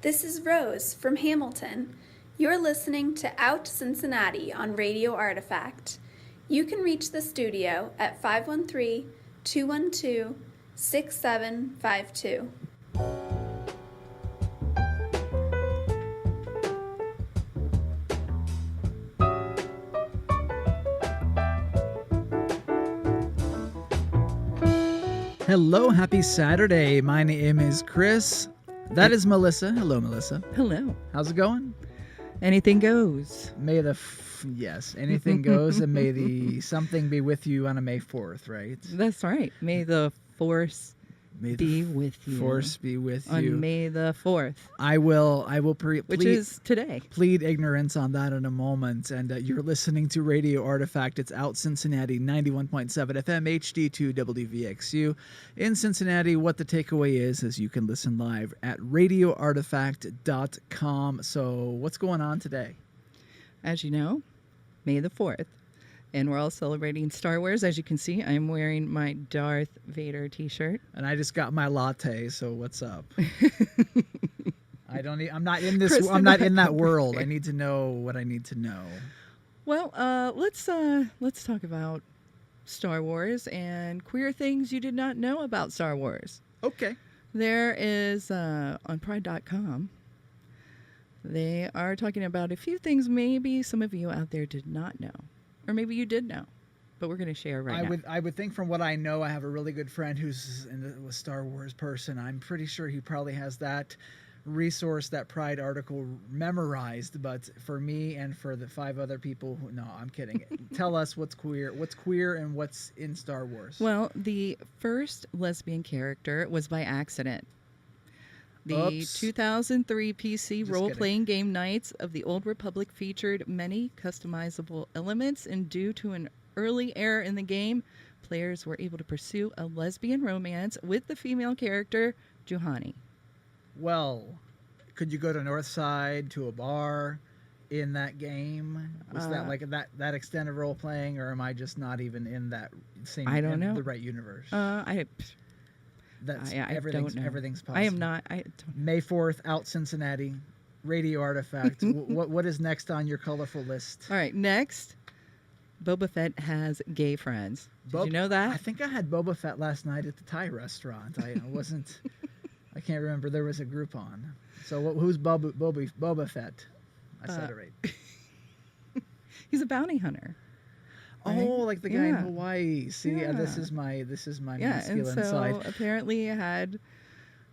This is Rose from Hamilton. You're listening to Out Cincinnati on Radio Artifact. You can reach the studio at 513-212-6752. Hello, happy Saturday. My name is Chris. That is Melissa. Hello, Melissa. Hello. How's it going? Anything goes. Yes, anything goes, and may the something be with you on a May 4th, right? That's right. May the force be with you. Force be with you. On May the 4th. I will which is today. Plead ignorance on that in a moment. And you're listening to Radio Artifact. It's Out Cincinnati, 91.7 FM, HD2 WVXU. In Cincinnati, what the takeaway is you can listen live at radioartifact.com. So what's going on today? As you know, May the 4th. And we're all celebrating Star Wars. As you can see, I'm wearing my Darth Vader t-shirt. And I just got my latte, so what's up? I'm not in that world. I need to know what I need to know. Well, let's talk about Star Wars and queer things you did not know about Star Wars. Okay. There is on pride.com. They are talking about a few things maybe some of you out there did not know. Or maybe you did know, but we're going to share now. I would think from what I know, I have a really good friend who's a Star Wars person. I'm pretty sure he probably has that resource, that Pride article memorized. But for me and for the 5 other people, no, I'm kidding. Tell us what's queer and what's in Star Wars. Well, the first lesbian character was by accident. The 2003 PC role-playing game Knights of the Old Republic featured many customizable elements, and due to an early error in the game, players were able to pursue a lesbian romance with the female character, Juhani. Well, could you go to Northside to a bar in that game? Was that like that extended role-playing, or am I just not even in that same the right universe? Everything's possible. I am not. May 4th, Out Cincinnati, Radio Artifact. What is next on your colorful list? All right, next, Boba Fett has gay friends. Did you know that? I think I had Boba Fett last night at the Thai restaurant. I wasn't. I can't remember. There was a Groupon. So who's Boba Fett? I said it right. He's a bounty hunter. Right? Oh, like the guy in Hawaii. See, this is my masculine and so side. Apparently had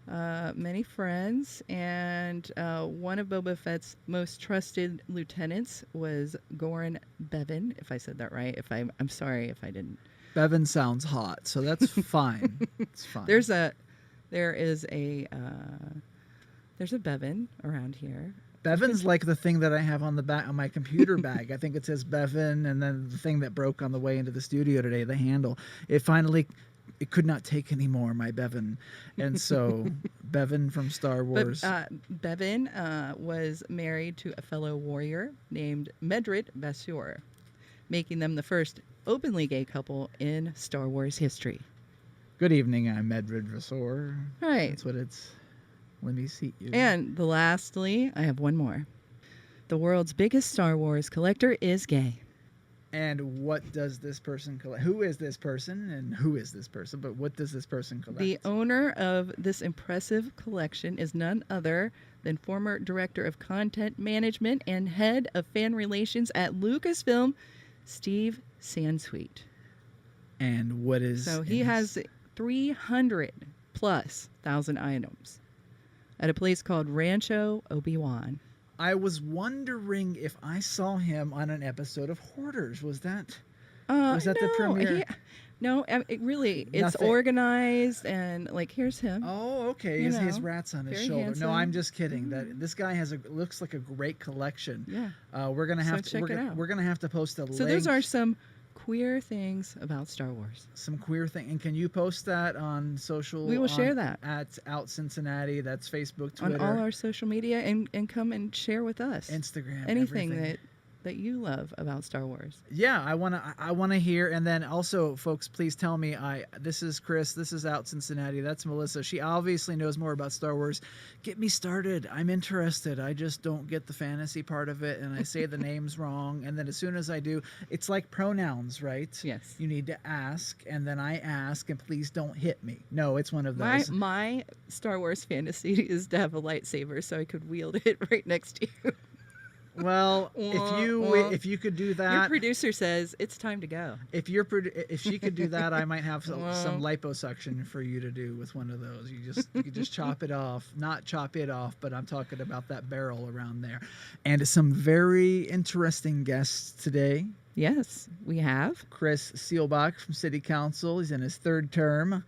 many friends, and one of Boba Fett's most trusted lieutenants was Goran Bevan, if I said that right. I'm sorry if I didn't. Bevan sounds hot, so that's fine. It's fine. There is a Bevan around here. Bevan's like the thing that I have on the back on my computer bag. I think it says Bevan, and then the thing that broke on the way into the studio today, the handle. It could not take anymore, my Bevan. And so Bevan from Star Wars. But Bevan was married to a fellow warrior named Medrit Vasseur, making them the first openly gay couple in Star Wars history. Good evening, I'm Medrit Vasseur. Right. That's what it's... Let me see you. And lastly, I have one more. The world's biggest Star Wars collector is gay. And what does this person collect? Who is this person and who is this person? But what does this person collect? The owner of this impressive collection is none other than former director of content management and head of fan relations at Lucasfilm, Steve Sansweet. And what is... So he has 300,000+ items at a place called Rancho Obi-Wan. I was wondering if I saw him on an episode of Hoarders. Was that the premiere? It's organized, and like, here's him. Oh, okay. His rat's on his shoulder. handsome. No, I'm just kidding. That this guy looks like a great collection. Yeah. We're gonna have to check it out. We're gonna have to post a link. So those are some queer things about Star Wars. Some queer thing. And can you post that on social? We will share that. At Out Cincinnati. That's Facebook, Twitter. On all our social media, and come and share with us. Instagram. Anything everything. that you love about Star Wars. Yeah, I wanna hear, and then also, folks, please tell me. This is Chris. This is Out Cincinnati. That's Melissa. She obviously knows more about Star Wars. Get me started. I'm interested. I just don't get the fantasy part of it, and I say the names wrong. And then as soon as I do, it's like pronouns, right? Yes. You need to ask, and then I ask, and please don't hit me. No, it's one of those. My Star Wars fantasy is to have a lightsaber so I could wield it right next to you. Well, if you could do that, your producer says it's time to go. If she could do that, I might have some liposuction for you to do with one of those. You could just chop it off, not chop it off, but I'm talking about that barrel around there. And some very interesting guests today. Yes, we have Chris Seelbach from City Council. He's in his 3rd term,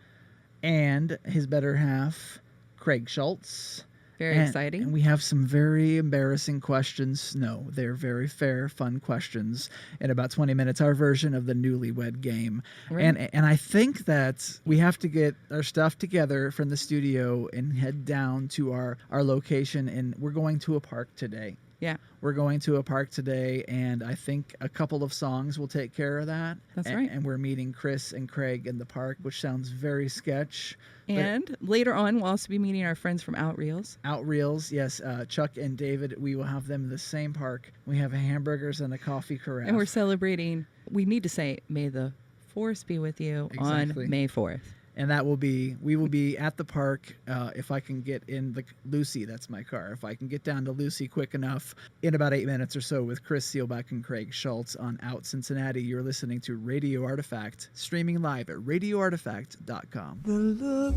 and his better half, Craig Schultz. Very exciting. And we have some very embarrassing questions. No, they're very fair, fun questions. In about 20 minutes, our version of the Newlywed Game. Right. And I think that we have to get our stuff together from the studio and head down to our location. And we're going to a park today. Yeah. We're going to a park today, and I think a couple of songs will take care of that. That's right. And we're meeting Chris and Craig in the park, which sounds very sketch. And later on, we'll also be meeting our friends from OutReels. OutReels, yes. Chuck and David, we will have them in the same park. We have hamburgers and a coffee carafe. And we're celebrating, we need to say, May the Force be with you on May 4th. And we will be at the park if I can get in Lucy, that's my car. If I can get down to Lucy quick enough in about 8 minutes or so with Chris Seelbach and Craig Schultz on Out Cincinnati. You're listening to Radio Artifact, streaming live at radioartifact.com. The look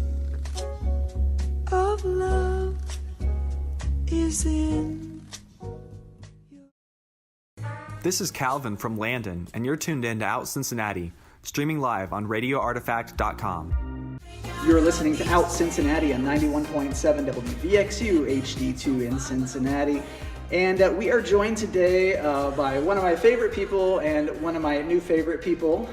of love is in. This is Calvin from Landon, and you're tuned in to Out Cincinnati, streaming live on radioartifact.com. You're listening to Out Cincinnati on 91.7 WVXU HD2 in Cincinnati. And we are joined today by one of my favorite people and one of my new favorite people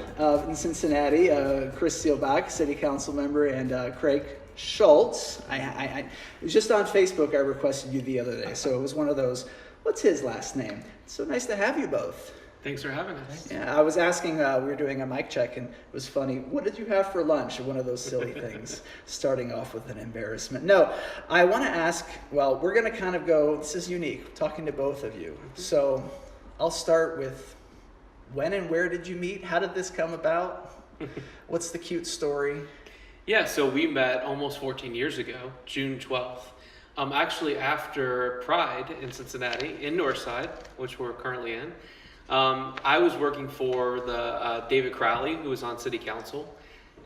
in Cincinnati, Chris Seelbach, City Council member, and Craig Schultz. I it was just on Facebook I requested you the other day, so it was one of those, what's his last name? It's so nice to have you both. Thanks for having us. Yeah, I was asking, we were doing a mic check, and it was funny. What did you have for lunch? One of those silly things, starting off with an embarrassment. No, I want to ask, well, we're going to kind of go, this is unique, talking to both of you. So I'll start with, when and where did you meet? How did this come about? What's the cute story? Yeah, so we met almost 14 years ago, June 12th. Actually after Pride in Cincinnati, in Northside, which we're currently in. I was working for the David Crowley, who was on City Council,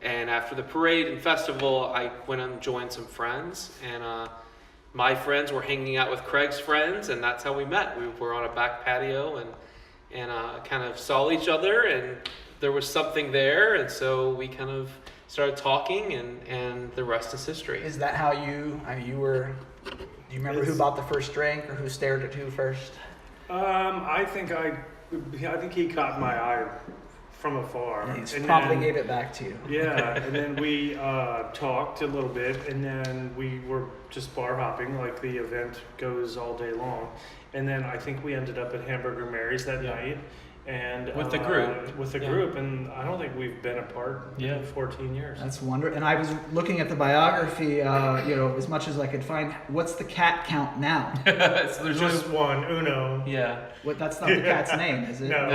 and after the parade and festival, I went and joined some friends, and my friends were hanging out with Craig's friends, and that's how we met. We were on a back patio and kind of saw each other, and there was something there, and so we kind of started talking, and the rest is history. Is that how do you remember who bought the first drink or who stared at who first? I think he caught my eye from afar. And he promptly gave it back to you. Yeah, and then we talked a little bit, and then we were just bar hopping, like the event goes all day long. And then I think we ended up at Hamburger Mary's that night. And with the group. And I don't think we've been apart in 14 years. That's wonderful. And I was looking at the biography, as much as I could find. What's the cat count now? So there's just one, Uno. Yeah. What? That's not the cat's name, is it? No.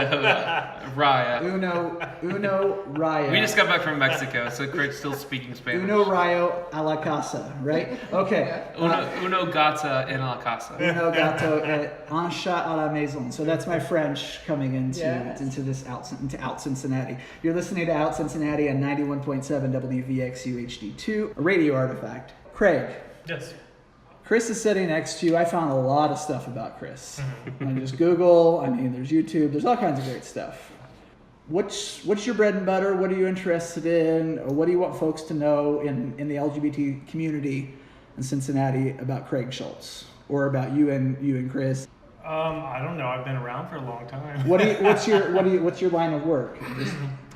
Raya. Uno Raya. We just got back from Mexico, so Craig's still speaking Spanish. Uno Rayo a la casa, right? Okay. Uno gata en la casa. Uno gato en chat à la maison. So that's my French coming into Out Cincinnati. You're listening to Out Cincinnati on 91.7 WVXU HD2, Radio Artifact. Craig. Yes. Chris is sitting next to you. I found a lot of stuff about Chris. There's Google, there's YouTube, there's all kinds of great stuff. What's your bread and butter? What are you interested in? Or what do you want folks to know in the LGBT community in Cincinnati about Craig Schultz? Or about you and Chris? I don't know. I've been around for a long time. What's your line of work?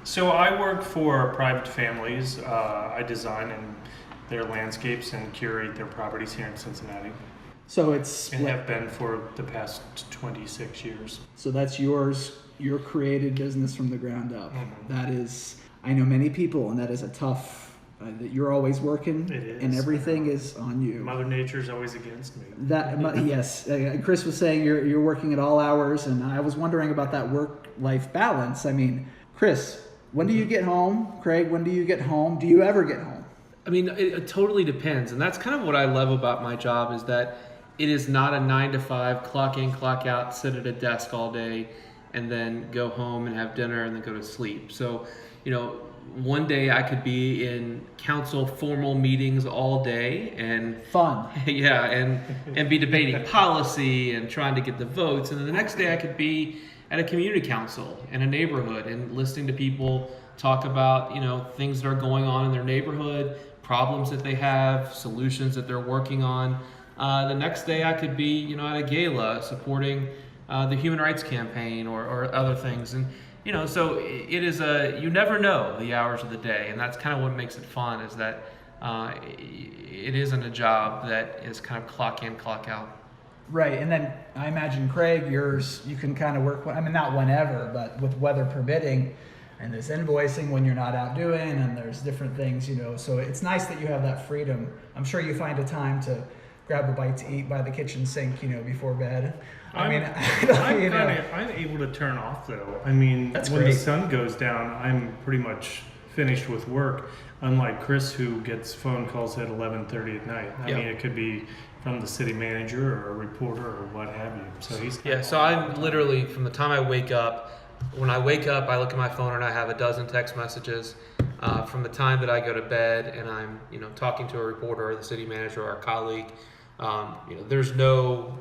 So I work for private families. I design their landscapes and curate their properties here in Cincinnati. So it's And have been for the past 26 years. So that's yours, your created business from the ground up. That is, I know many people, and that is a tough. That you're always working, It is. and everything is on you. Mother Nature's always against me. Yes, Chris was saying you're working at all hours, and I was wondering about that work-life balance. I mean, Chris, when do you get home? Craig, when do you get home? Do you ever get home? I mean, it totally depends, and that's kind of what I love about my job is that it is not a 9 to 5 clock in, clock out, sit at a desk all day, and then go home and have dinner and then go to sleep. So, one day I could be in council formal meetings all day and Fun. yeah, and be debating policy and trying to get the votes, and then the next day I could be at a community council in a neighborhood and listening to people talk about things that are going on in their neighborhood, problems that they have, solutions that they're working on. The next day I could be at a gala supporting the Human Rights Campaign or other things, and so it is you never know the hours of the day, and that's kind of what makes it fun, is that it isn't a job that is kind of clock in, clock out. Right, and then I imagine, Craig, yours, you can kind of work, not whenever, but with weather permitting, and there's invoicing when you're not out doing, and there's different things, so it's nice that you have that freedom. I'm sure you find a time to grab a bite to eat by the kitchen sink, before bed. I'm able to turn off though. I mean, That's when great. the sun goes down, I'm pretty much finished with work. Unlike Chris, who gets phone calls at 11:30 at night. I Yeah. mean, it could be from the city manager or a reporter or what have you. So he's So I'm literally, from the time I wake up, when I wake up, I look at my phone and I have a dozen text messages. From the time that I go to bed and I'm, talking to a reporter or the city manager or a colleague, there's no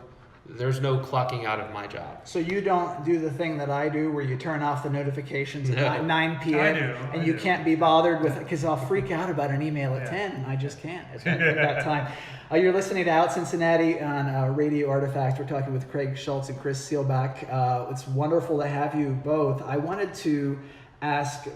clocking out of my job. So you don't do the thing that I do where you turn off the notifications at No. 9 p.m. I and you do. can't be bothered with it, because I'll freak out about an email at Yeah. 10, and I just can't at that time. You're listening to Out Cincinnati on Radio Artifact. We're talking with Craig Schultz and Chris Seelbach. It's wonderful to have you both. I wanted to ask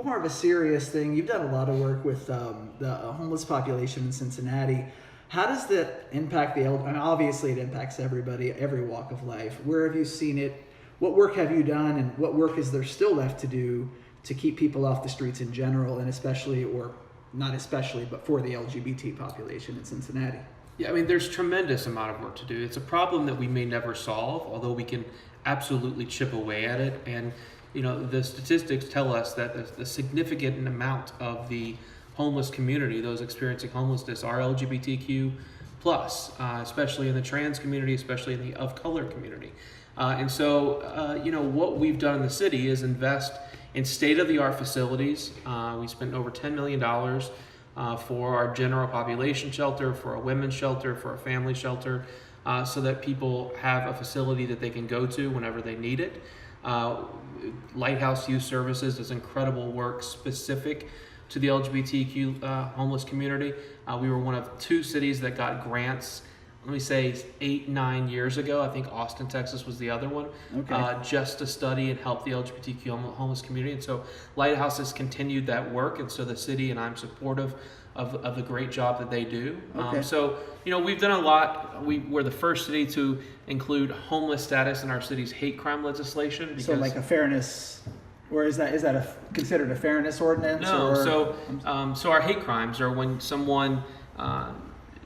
more of a serious thing. You've done a lot of work with the homeless population in Cincinnati. How does that impact obviously it impacts everybody, every walk of life. Where have you seen it? What work have you done, and what work is there still left to do to keep people off the streets in general, and especially, or not especially, but for the LGBT population in Cincinnati? Yeah, I mean, there's tremendous amount of work to do. It's a problem that we may never solve, although we can absolutely chip away at it. And, the statistics tell us that the significant amount of the homeless community, those experiencing homelessness, are LGBTQ plus, especially in the trans community, especially in the of color community. And so, what we've done in the city is invest in state-of-the-art facilities. We spent over $10 million for our general population shelter, for a women's shelter, for a family shelter, so that people have a facility that they can go to whenever they need it. Lighthouse Youth Services does incredible work specific to the LGBTQ homeless community. We were one of 2 cities that got grants, let me say 8-9 years ago. I think Austin, Texas was the other one, just to study and help the LGBTQ homeless community. And so Lighthouse has continued that work, and so the city and I'm supportive of the great job that they do. So, we've done a lot. We're the first city to include homeless status in our city's hate crime legislation. Because So like a fairness, or is that considered a fairness ordinance? No, or? So our hate crimes are when someone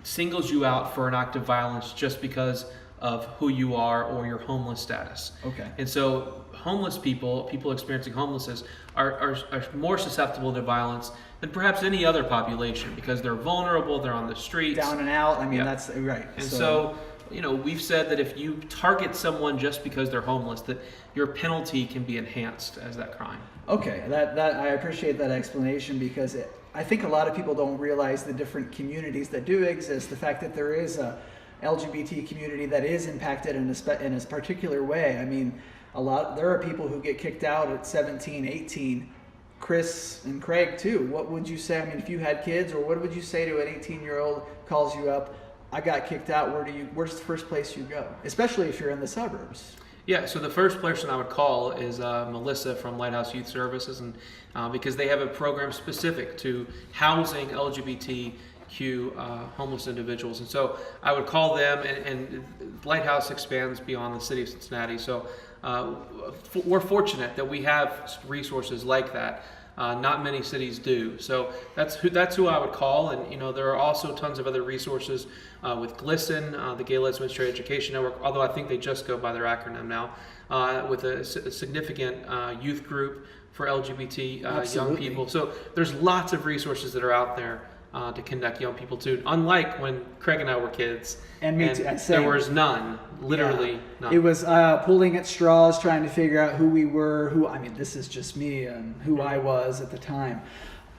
singles you out for an act of violence just because of who you are or your homeless status. Okay. And so homeless people experiencing homelessness are more susceptible to violence than perhaps any other population, because they're vulnerable, they're on the streets. Down and out, I mean, Yeah. that's right. And so, we've said that if you target someone just because they're homeless, that your penalty can be enhanced as that crime. Okay, that I appreciate that explanation, because I think a lot of people don't realize the different communities that do exist. The fact that there is a LGBT community that is impacted in a particular way. I mean, there are people who get kicked out at 17, 18. Chris and Craig too. What would you say? I mean, if you had kids, or what would you say to an 18-year-old calls you up? I got kicked out. Where's the first place you go? Especially if you're in the suburbs. Yeah, so the first person I would call is Melissa from Lighthouse Youth Services, and because they have a program specific to housing LGBTQ LGBTQ homeless individuals. And so I would call them, and Lighthouse expands beyond the city of Cincinnati. So we're fortunate that we have resources like that. Not many cities do. So that's who I would call. And there are also tons of other resources with GLSEN, the Gay Lesbian Straight Education Network, although I think they just go by their acronym now, with a significant youth group for LGBT young people. So there's lots of resources that are out there to connect young people to, unlike when Craig and I were kids. And me too. There was none, literally none. It was pulling at straws, trying to figure out who we were, this is just me and who I was at the time.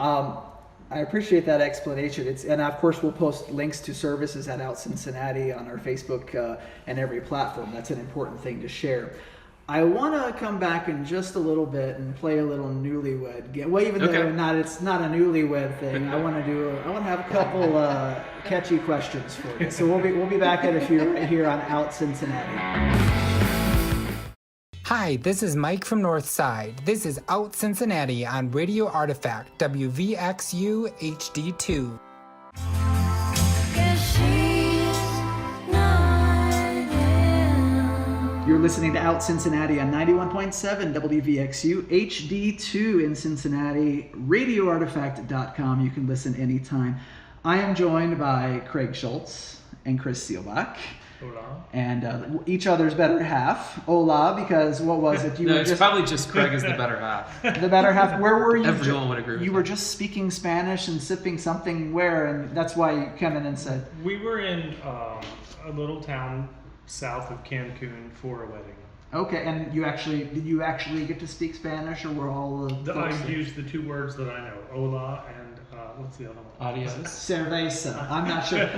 I appreciate that explanation. And of course we'll post links to services at Out Cincinnati on our Facebook and every platform. That's an important thing to share. I want to come back in just a little bit and play a little newlywed game. Well, even though it's not a newlywed thing, I want to have a couple catchy questions for you. So we'll be back at a few right here on Out Cincinnati. Hi, this is Mike from Northside. This is Out Cincinnati on Radio Artifact WVXU HD2. You're listening to Out Cincinnati on 91.7 WVXU HD2 in Cincinnati, radioartifact.com. You can listen anytime. I am joined by Craig Schultz and Chris Seelbach. Hola. And each other's better half. Hola, because what was it? It's probably just Craig is the better half. The better half. Where were you? Everyone would agree with You were just speaking Spanish and sipping something where, and that's why you came in and said. We were in a little town south of Cancun for a wedding. Okay, and did you actually get to speak Spanish, or were all the I used the two words that I know, hola and what's the other one? Adios. Cerveza. I'm not sure.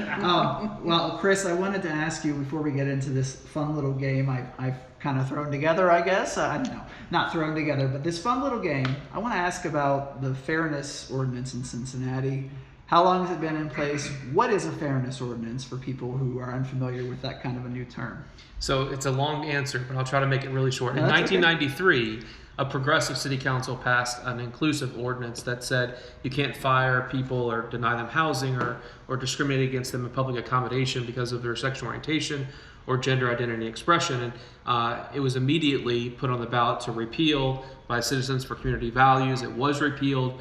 Well, Chris, I wanted to ask you before we get into this fun little game I've kind of thrown together, I guess. I don't know, not thrown together, but this fun little game. I want to ask about the fairness ordinance in Cincinnati. How long has it been in place? What is a fairness ordinance for people who are unfamiliar with that kind of a new term? So it's a long answer, but I'll try to make it really short. In 1993, a progressive city council passed an inclusive ordinance that said you can't fire people or deny them housing or discriminate against them in public accommodation because of their sexual orientation or gender identity expression. And it was immediately put on the ballot to repeal by Citizens for Community Values. It was repealed.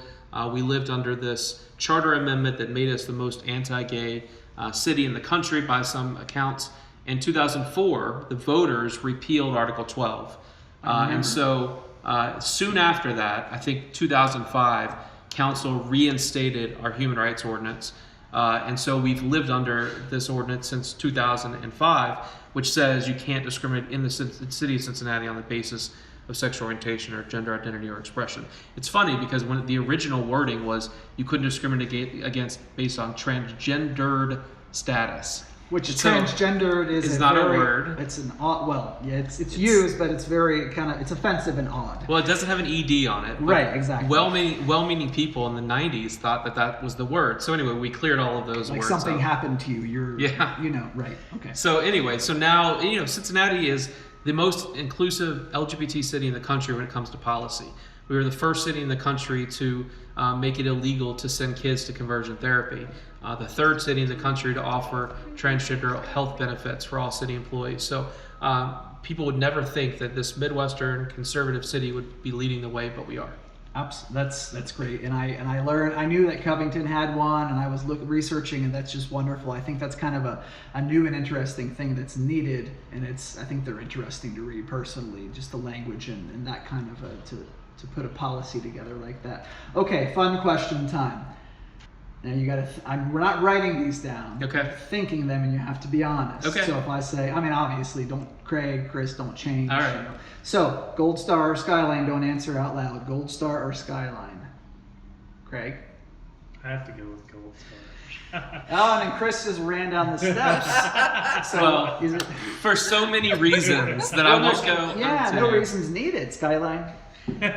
We lived under this charter amendment that made us the most anti-gay city in the country by some accounts. In 2004, the voters repealed Article 12. And so soon after that, I think 2005, council reinstated our human rights ordinance. And so we've lived under this ordinance since 2005, which says you can't discriminate in the city of Cincinnati on the basis of sexual orientation or gender identity or expression. It's funny because when the original wording was you couldn't discriminate against based on transgendered status. Which transgendered is not a word. It's an odd. Well, yeah, it's used, but it's very it's offensive and odd. Well, it doesn't have an ED on it. Right, exactly. Well-meaning people in the 90s thought that was the word. So anyway, we cleared all of those words. Like something happened to you. Right. Okay. So anyway, so now Cincinnati is the most inclusive LGBT city in the country when it comes to policy. We were the first city in the country to make it illegal to send kids to conversion therapy. The third city in the country to offer transgender health benefits for all city employees. So people would never think that this Midwestern conservative city would be leading the way, but we are. That's great. And I knew that Covington had one, and I was researching, and that's just wonderful. I think that's kind of a new and interesting thing that's needed, and I think they're interesting to read personally, just the language and that kind of to put a policy together like that. Okay, fun question time. Now you gotta. We're not writing these down. Okay. You're thinking them, and you have to be honest. Okay. So if I say, obviously, Chris, don't change. All right. So Gold Star or Skyline? Don't answer out loud. Gold Star or Skyline? Craig. I have to go with Gold Star. And then Chris just ran down the steps. So is it for so many reasons that I won't go. Yeah, no reasons needed. Skyline.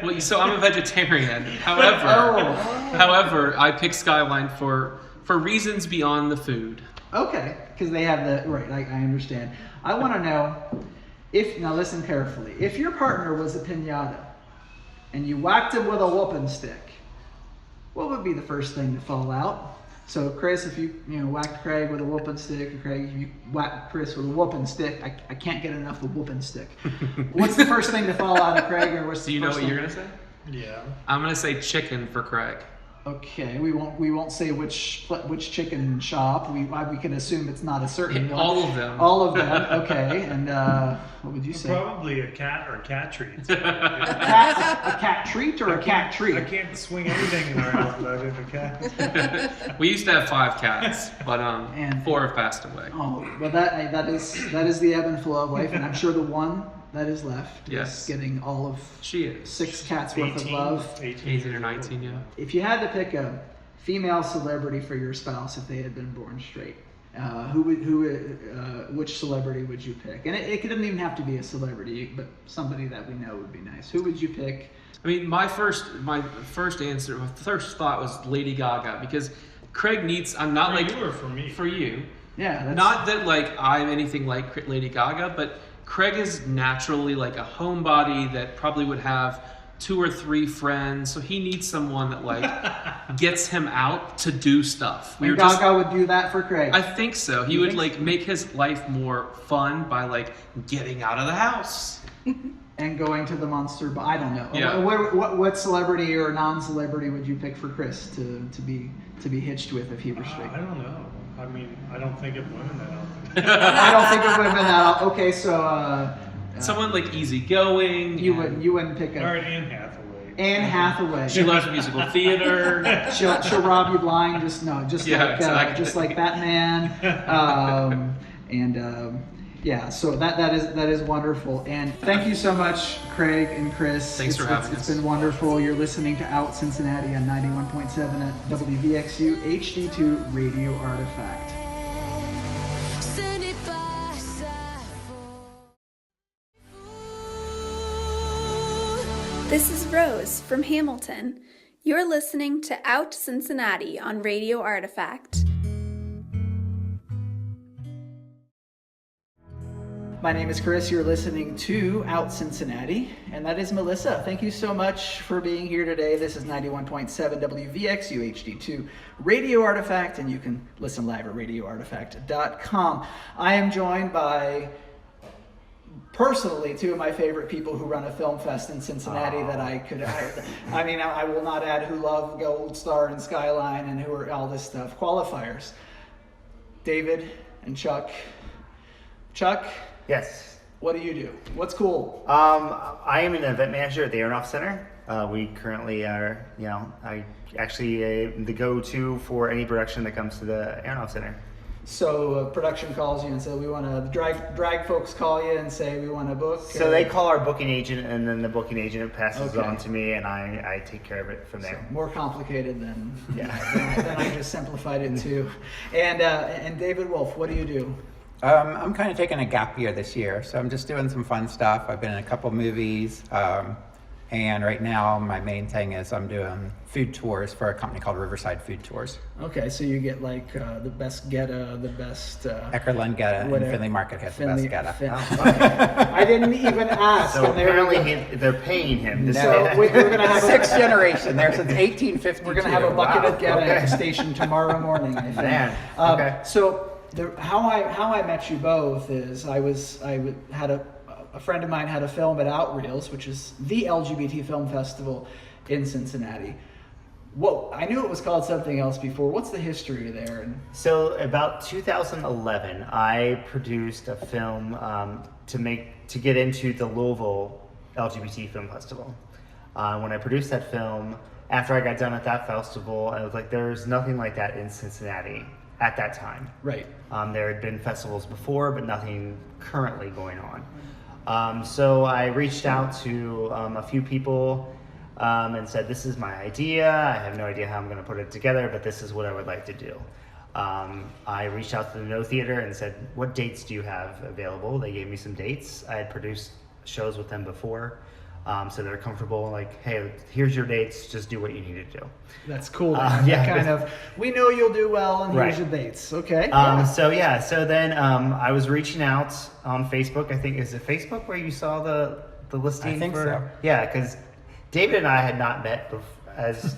Well, so I'm a vegetarian. However, I pick Skyline for reasons beyond the food. Okay, because they have I understand. I want to know now listen carefully. If your partner was a piñata and you whacked him with a whooping stick, what would be the first thing to fall out? So Chris, if you whacked Craig with a whooping stick, or Craig, if you whacked Chris with a whooping stick, I can't get enough of whooping stick. What's the first thing to fall out of Craig, or what's Do you know what thing? you're gonna say? Yeah. I'm gonna say chicken for Craig. Okay, we won't say which chicken shop. We can assume it's not a certain one. All of them. All of them. Okay, and what would you say? Probably a cat or cat treat. A cat treat or a cat treat? I can't swing anything in our house without having a cat. We used to have 5 cats, but And- 4 have passed away. Oh, well, that is the ebb and flow of life, and I'm sure the one that is left Yes. is getting all of She is 6 cats worth of love. 18 or 19, yeah. If you had to pick a female celebrity for your spouse if they had been born straight, which celebrity would you pick? And it doesn't even have to be a celebrity, but somebody that we know would be nice. Who would you pick? I mean, my first thought was Lady Gaga, because Craig needs. I'm not For like you or for me? For you. Yeah, that's, Not that like I'm anything like Lady Gaga, but Craig is naturally like a homebody that probably would have 2 or 3 friends, so he needs someone that like gets him out to do stuff. and Gaga would do that for Craig. I think so. He would like make his life more fun by like getting out of the house. And going to the monster, but I don't know. Yeah. What celebrity or non-celebrity would you pick for Chris to be hitched with if he were straight? I don't know. I mean, I don't think of women that often. I don't think it would have been that. Okay, so Someone like easygoing. you and wouldn't pick All a right, Anne Hathaway. Anne Hathaway. She loves musical theater. She'll rob you blind. Yeah, exactly. Just like Batman. Yeah, so that is wonderful. And thank you so much, Craig and Chris. Thanks for having us. It's been wonderful. You're listening to Out Cincinnati on 91.7 at WVXU HD2 Radio Artifact. This is Rose from Hamilton. You're listening to Out Cincinnati on Radio Artifact. My name is Chris. You're listening to Out Cincinnati, and that is Melissa. Thank you so much for being here today. This is 91.7 WVXU HD2 Radio Artifact, and you can listen live at radioartifact.com. I am joined by, personally, 2 of my favorite people who run a film fest in Cincinnati that I will not add, who love Gold Star and Skyline and who are all this stuff, qualifiers. David and Chuck. Chuck? Yes. What do you do? What's cool? I am an event manager at the Aeronaut Center. We currently are, I actually the go-to for any production that comes to the Aeronaut Center. So production calls you and says, we want to, drag folks call you and say, we want to book. So they call our booking agent, and then the booking agent passes it Okay. on to me, and I take care of it from there. More complicated than Yeah. I just simplified it to. And David Wolf, what do you do? I'm kind of taking a gap year this year, so I'm just doing some fun stuff. I've been in a couple movies, and right now my main thing is I'm doing food tours for a company called Riverside Food Tours. Okay, so you get like the best Geta, the best... Eckerlund Geta and whatever. Finley Market has the best Geta. Okay. I didn't even ask. So and there we apparently they're paying him to say So that. we're going to have 6th generation, there since 1852. We're going to have a bucket of Geta Okay. at the station tomorrow morning, I think. Man, okay. So how I met you both is had a friend of mine had a film at OutReels, which is the LGBT film festival in Cincinnati. Well, I knew it was called something else before. What's the history there? So about 2011, I produced a film to get into the Louisville LGBT Film Festival. When I produced that film, after I got done at that festival, I was like, there's nothing like that in Cincinnati at that time. Right. There had been festivals before, but nothing currently going on. So I reached out to a few people and said, this is my idea. I have no idea how I'm going to put it together, but this is what I would like to do. I reached out to the No Theater and said, what dates do you have available? They gave me some dates. I had produced shows with them before. So they're comfortable, like, hey, here's your dates, just do what you need to do. That's cool. Yeah. Kind of, we know you'll do well, and here's your dates. Okay. So then I was reaching out on Facebook. I think, is it Facebook where you saw the listing? I think so. Yeah, because David and I had not met as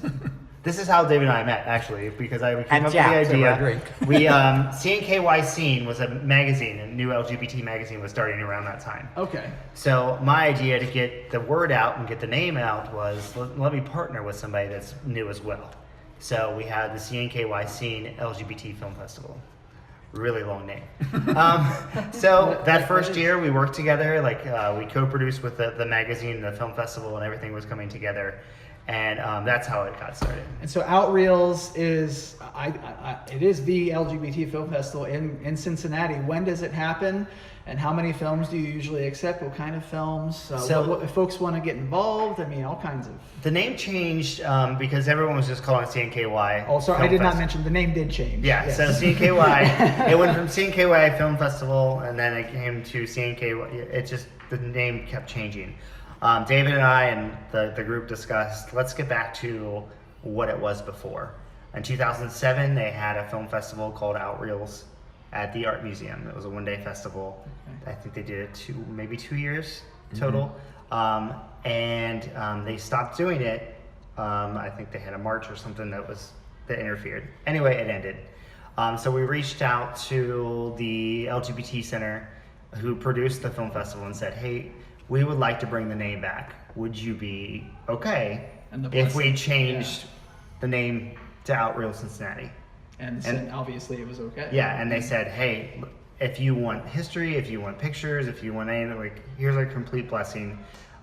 This is how David and I met, actually, because we came And up Jack, with the idea. drink. We CNKY Scene was a magazine, a new LGBT magazine was starting around that time. Okay. So my idea to get the word out and get the name out was let me partner with somebody that's new as well. So we had the CNKY Scene LGBT Film Festival. Really long name. So that first year we worked together, we co-produced with the magazine, the film festival, and everything was coming together. And that's how it got started. And so OutReels is it is the LGBT film festival in Cincinnati. When does it happen? And how many films do you usually accept? What kind of films? If folks want to get involved, I mean, all kinds of. The name changed because everyone was just calling it CNKY. Oh, sorry, I did not mention the name did change. Yeah, yes. So CNKY, it went from CNKY Film Festival, and then it came to CNKY. The name kept changing. David and I and the group discussed, let's get back to what it was before. In 2007, they had a film festival called OutReels at the Art Museum. It was a one-day festival. Okay. I think they did it maybe 2 years total. And they stopped doing it. I think they had a march or something that interfered. Anyway, it ended. So we reached out to the LGBT Center who produced the film festival and said, hey, we would like to bring the name back. Would you be okay if we changed the name to OutReels Cincinnati? And obviously it was okay. Yeah, and they said, hey, if you want history, if you want pictures, if you want anything, here's a complete blessing.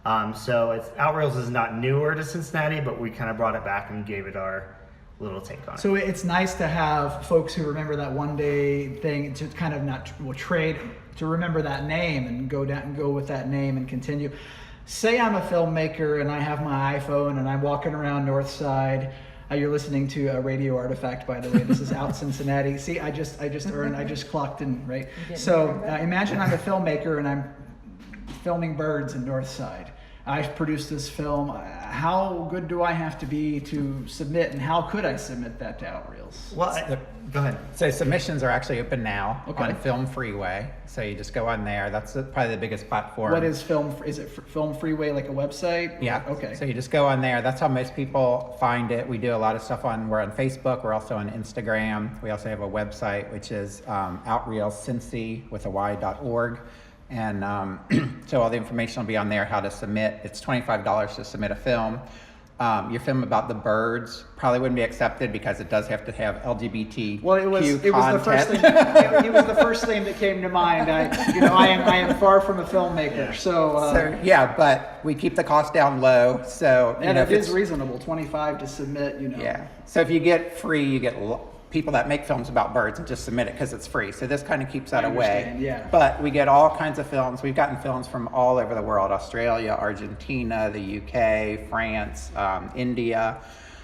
So OutReels is not newer to Cincinnati, but we kind of brought it back and gave it our little take on it. So it's nice to have folks who remember that one day thing to kind of trade to remember that name and go with that name and continue. Say I'm a filmmaker and I have my iPhone and I'm walking around North Side. You're listening to a Radio Artifact, by the way. This is Out Cincinnati. See, I just clocked in, right? So imagine I'm a filmmaker and I'm filming birds in North Side. I produced this film. How good do I have to be to submit, and how could I submit that to OutReels? Well, go ahead. So submissions are actually open now on Film Freeway. So you just go on there. That's probably the biggest platform. What is Film? Is it Film Freeway, like a website? Yeah. Okay. So you just go on there. That's how most people find it. We do a lot of stuff we're on Facebook. We're also on Instagram. We also have a website, which is OutReelsCincy with a y.org. And so all the information will be on there, how to submit. It's $25 to submit a film. Your film about the birds probably wouldn't be accepted because it does have to have LGBTQ Well, it was the first thing. It was the first thing that came to mind. I am far from a filmmaker, so yeah, but we keep the cost down low. So and it is reasonable, $25 to submit. Yeah. So if you get free, you get people that make films about birds and just submit it because it's free. So this kind of keeps that away. Yeah. But we get all kinds of films. We've gotten films from all over the world: Australia, Argentina, the UK, France, India.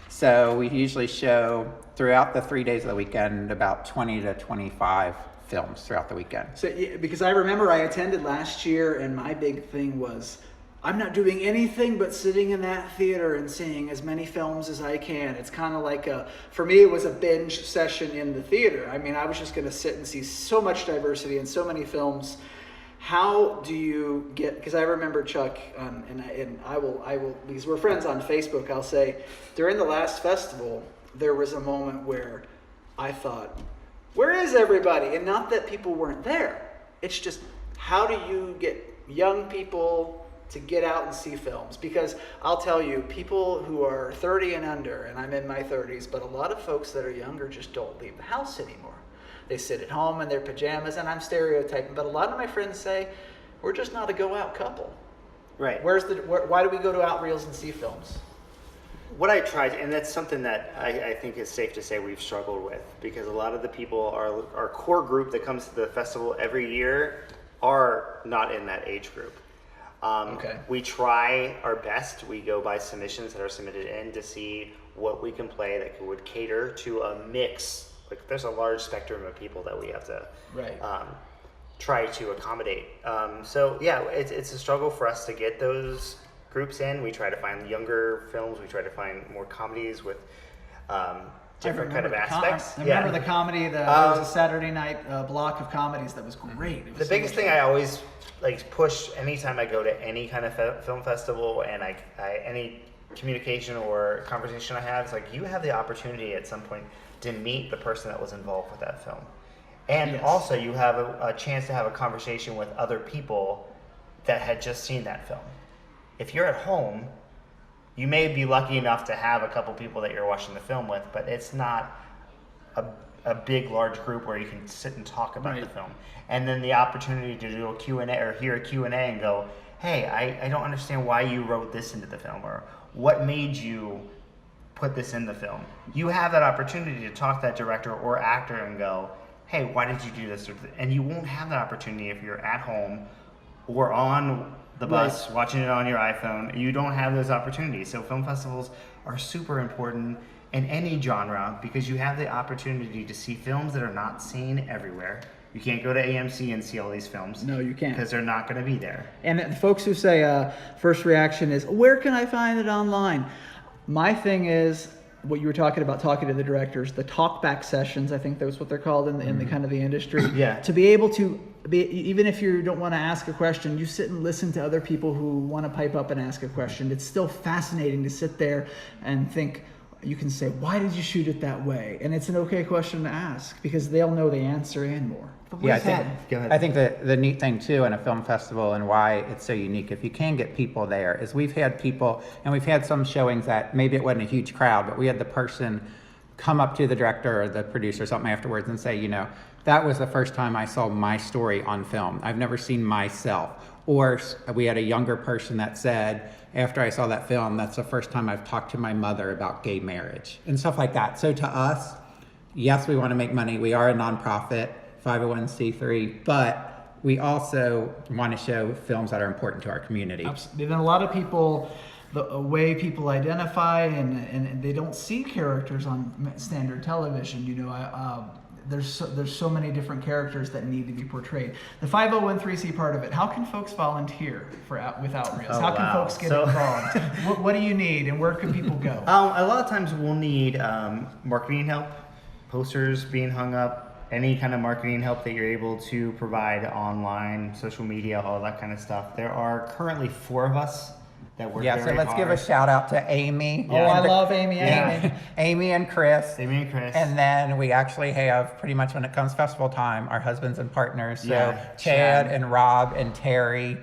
So we usually show throughout the 3 days of the weekend about 20 to 25 films throughout the weekend. So because I remember I attended last year, and my big thing was, I'm not doing anything but sitting in that theater and seeing as many films as I can. It's kind of like for me, it was a binge session in the theater. I mean, I was just going to sit and see so much diversity and so many films. How do you get, because I remember Chuck, and I will, because we're friends on Facebook, I'll say, during the last festival, there was a moment where I thought, where is everybody? And not that people weren't there. It's just, how do you get young people to get out and see films? Because I'll tell you, people who are 30 and under, and I'm in my 30s, but a lot of folks that are younger just don't leave the house anymore. They sit at home in their pajamas, and I'm stereotyping, but a lot of my friends say, we're just not a go-out couple. Right. Why do we go to OutReels and see films? What I tried, and that's something that I think is safe to say we've struggled with, because a lot of the people, our core group that comes to the festival every year are not in that age group. We try our best. We go by submissions that are submitted in to see what we can play that would cater to a mix. Like, there's a large spectrum of people that we have to try to accommodate. So yeah, it's a struggle for us to get those groups in. We try to find younger films. We try to find more comedies with different kind of aspects. I remember the comedy. There was a Saturday night block of comedies that was great. The biggest thing I always push anytime I go to any kind of film festival, and any communication or conversation I have is like, you have the opportunity at some point to meet the person that was involved with that film. And Yes. also you have a chance to have a conversation with other people that had just seen that film. If you're at home, you may be lucky enough to have a couple people that you're watching the film with, but it's not a big, large group where you can sit and talk about the film. And then the opportunity to do a Q&A or hear a Q&A and go, hey, I don't understand why you wrote this into the film, or what made you put this in the film. You have that opportunity to talk to that director or actor and go, hey, why did you do this? And you won't have that opportunity if you're at home or on the bus watching it on your iPhone. You don't have those opportunities. So film festivals are super important in any genre because you have the opportunity to see films that are not seen everywhere. You can't go to AMC and see all these films. No, you can't. Because they're not going to be there. And the folks who say first reaction is, where can I find it online? My thing is what you were talking about, talking to the directors, the talkback sessions. I think that's what they're called in the kind of the industry. Yeah. To be able to be, even if you don't want to ask a question, you sit and listen to other people who want to pipe up and ask a question. It's still fascinating to sit there and think. You can say, why did you shoot it that way? And it's an okay question to ask because they'll know the answer and more. Yeah, I think the neat thing too in a film festival and why it's so unique, if you can get people there, is we've had people, and we've had some showings that maybe it wasn't a huge crowd, but we had the person come up to the director or the producer or something afterwards and say, that was the first time I saw my story on film. I've never seen myself. Or we had a younger person that said, after I saw that film, that's the first time I've talked to my mother about gay marriage and stuff like that. So to us, yes, we want to make money. We are a nonprofit, 501c3, but we also want to show films that are important to our community. Absolutely. And a lot of people, the way people identify and they don't see characters on standard television, there's so many different characters that need to be portrayed. The 501c part of it, how can folks volunteer with OutReels? How can folks get involved? What do you need and where can people go? A lot of times we'll need marketing help, posters being hung up, any kind of marketing help that you're able to provide online, social media, all that kind of stuff. There are currently 4 of us that work very so let's hard. give a shout out to Amy. Oh, I love Amy. Amy and Chris. Amy and Chris. And then we actually have, pretty much when it comes festival time, our husbands and partners. So Chad and Rob and Terry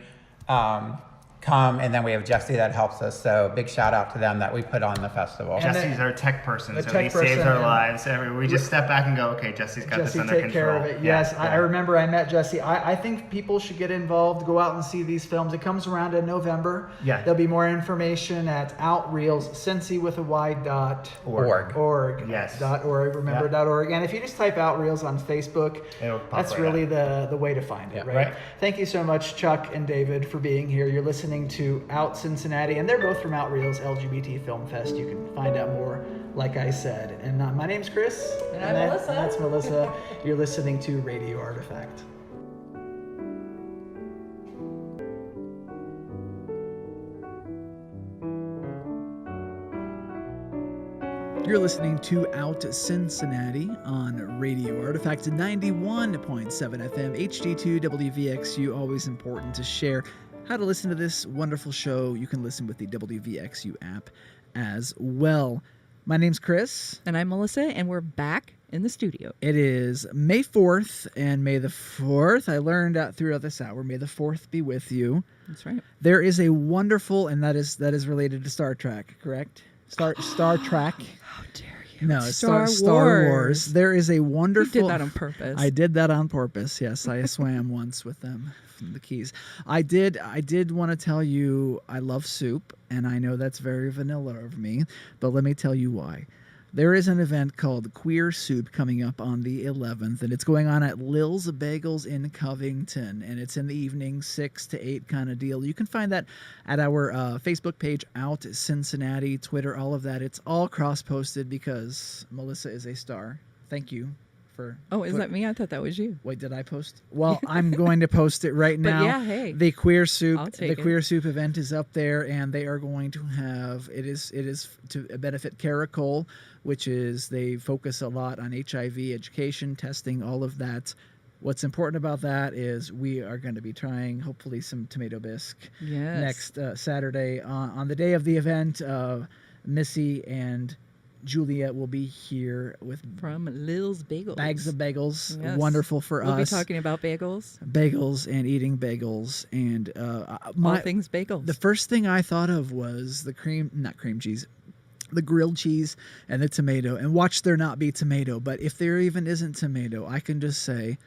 come, and then we have Jesse that helps us. So big shout out to them that we put on the festival. Jesse's our tech person, so he saves our lives. We just step back and go, okay, Jesse's got this under control. Jesse take care of it. Yes, I remember I met Jesse. I think people should get involved, go out and see these films. It comes around in November. Yeah. There'll be more information at OutReels, Cincy with a Y.org. Yes. .org, remember .org. And if you just type OutReels on Facebook, that's really the way to find it, right? Thank you so much, Chuck and David, for being here. You're listening to Out Cincinnati, and they're both from OutReels LGBT Film Fest. You can find out more, like I said. And my name's Chris. And I'm Melissa. And that's Melissa. You're listening to Radio Artifact. You're listening to Out Cincinnati on Radio Artifact 91.7 FM, HD2 WVXU. Always important to share how to listen to this wonderful show. You can listen with the WVXU app as well. My name's Chris. And I'm Melissa, and we're back in the studio. It is May 4th, and May the 4th, I learned throughout this hour, May the 4th be with you. That's right. There is a wonderful, and that is related to Star Trek, correct? Star Trek. How dare you? No, Star Wars. There is a wonderful... You did that on purpose. I did that on purpose, yes. I swam once with them from the Keys. I did want to tell you I love soup, and I know that's very vanilla of me, but let me tell you why. There is an event called Queer Soup coming up on the 11th, and it's going on at Lil's Bagels in Covington, and it's in the evening, 6 to 8 kind of deal. You can find that at our Facebook page, Out Cincinnati, Twitter, all of that. It's all cross-posted because Melissa is a star. Thank you for... Oh, is that me? I thought that was you. Wait, did I post? Well, I'm going to post it right now. But yeah, hey. The Queer Soup, Queer Soup event is up there, and they are going to have... It is to benefit Kara Cole, which is they focus a lot on HIV education, testing, all of that. What's important about that is we are going to be trying, hopefully, some tomato bisque next Saturday. On the day of the event, Missy and Julia will be here with from Lil's Bagels. Bags of bagels. Yes. Wonderful for us. We'll be talking about bagels. Bagels and eating bagels. And all things bagels. The first thing I thought of was the the grilled cheese and the tomato. And watch there not be tomato. But if there even isn't tomato, I can just say,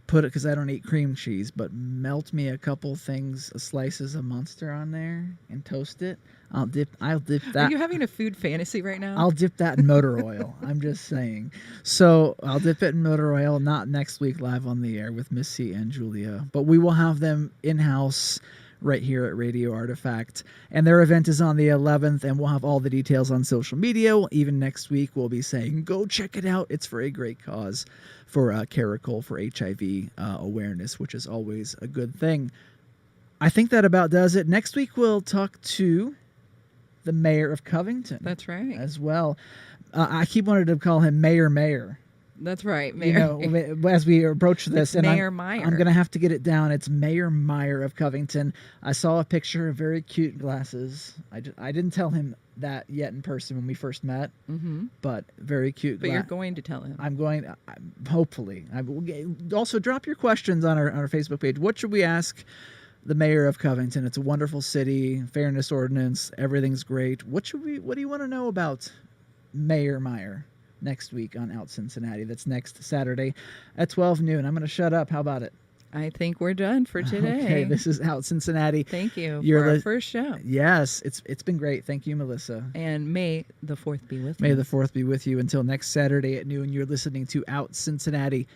put it, because I don't eat cream cheese, but melt me a couple slices of Munster on there and toast it. I'll dip that. Are you having a food fantasy right now? I'll dip that in motor oil. I'm just saying. So I'll dip it in motor oil, not next week live on the air with Missy and Julia, but we will have them in-house right here at Radio Artifact. And their event is on the 11th, and we'll have all the details on social media. Even next week, we'll be saying, go check it out. It's for a great cause for Caracol, for HIV awareness, which is always a good thing. I think that about does it. Next week, we'll talk to the mayor of Covington. That's right. As well. I keep wanting to call him Mayor. That's right, Mayor. You know, as we approach this, it's Mayor Meyer. I'm going to have to get it down. It's Mayor Meyer of Covington. I saw a picture of very cute glasses. I didn't tell him that yet in person when we first met, but very cute. But you're going to tell him. I'm going. Hopefully, I will. Also, drop your questions on our Facebook page. What should we ask the mayor of Covington? It's a wonderful city. Fairness ordinance. Everything's great. What do you want to know about Mayor Meyer next week on Out Cincinnati? That's next Saturday at 12 noon. I'm going to shut up. How about it? I think we're done for today. Okay, this is Out Cincinnati. Thank you for our first show. Yes, it's been great. Thank you, Melissa. And may the 4th be with you. May the 4th be with you. Until next Saturday at noon, you're listening to Out Cincinnati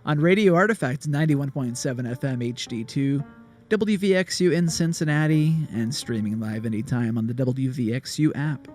on Radio Artifact 91.7 FM HD2, WVXU in Cincinnati, and streaming live anytime on the WVXU app.